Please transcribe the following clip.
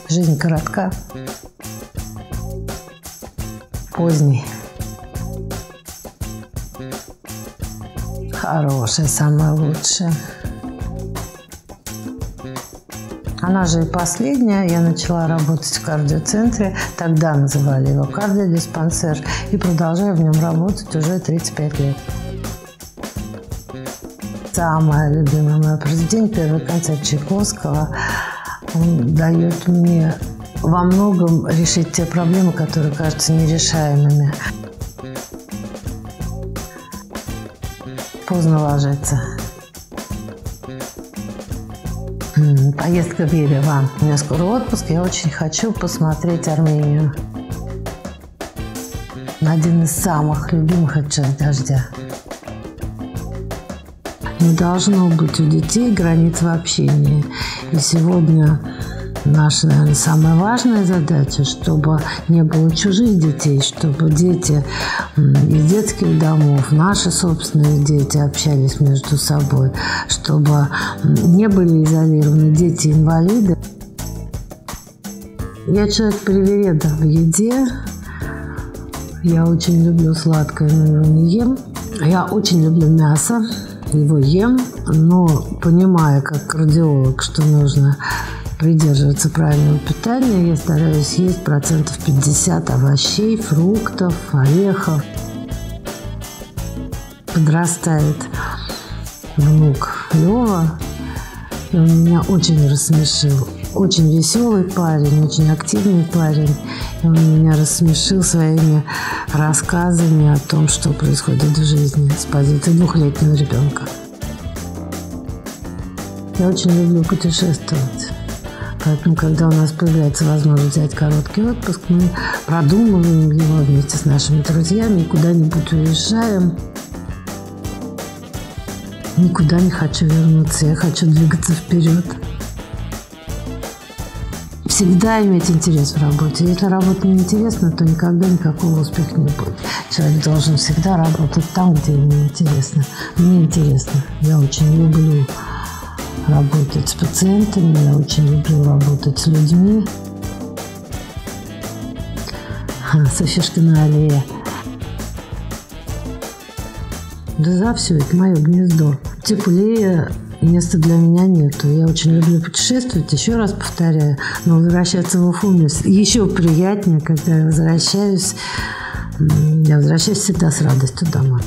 Жизнь коротка, поздний, хорошая, самая лучшая. Она же и последняя. Я начала работать в кардиоцентре, тогда называли его кардиодиспансер, и продолжаю в нем работать уже 35 лет. Самое любимое мое произведение, первый концерт Чайковского. Он дает мне во многом решить те проблемы, которые кажутся нерешаемыми. Поздно ложиться. Поездка в Ереван. У меня скоро отпуск, я очень хочу посмотреть Армению. Один из самых любимых – это «Час дождя». Не должно быть у детей границ в общении. И сегодня наша, наверное, самая важная задача, чтобы не было чужих детей, чтобы дети из детских домов, наши собственные дети общались между собой, чтобы не были изолированы дети-инвалиды. Я человек привереда в еде. Я очень люблю сладкое, но его не ем. Я очень люблю мясо. Его ем, но понимая, как кардиолог, что нужно придерживаться правильного питания, я стараюсь есть 50% овощей, фруктов, орехов. Подрастает внук Лёва, и он меня очень рассмешил. Очень веселый парень, очень активный парень. И он меня рассмешил своими рассказами о том, что происходит в жизни с позиции 2-летнего ребенка. Я очень люблю путешествовать. Поэтому, когда у нас появляется возможность взять короткий отпуск, мы продумываем его вместе с нашими друзьями и куда-нибудь уезжаем. Никуда не хочу вернуться, я хочу двигаться вперед. Всегда иметь интерес в работе. Если работа не интересна, то никогда никакого успеха не будет. Человек должен всегда работать там, где ему интересно. Мне интересно. Я очень люблю работать с пациентами, я очень люблю работать с людьми. Софишкина аллея. Да за все, это мое гнездо. Теплее места для меня нету. Я очень люблю путешествовать, еще раз повторяю. Но возвращаться в Уфу мне еще приятнее, когда я возвращаюсь всегда с радостью домой.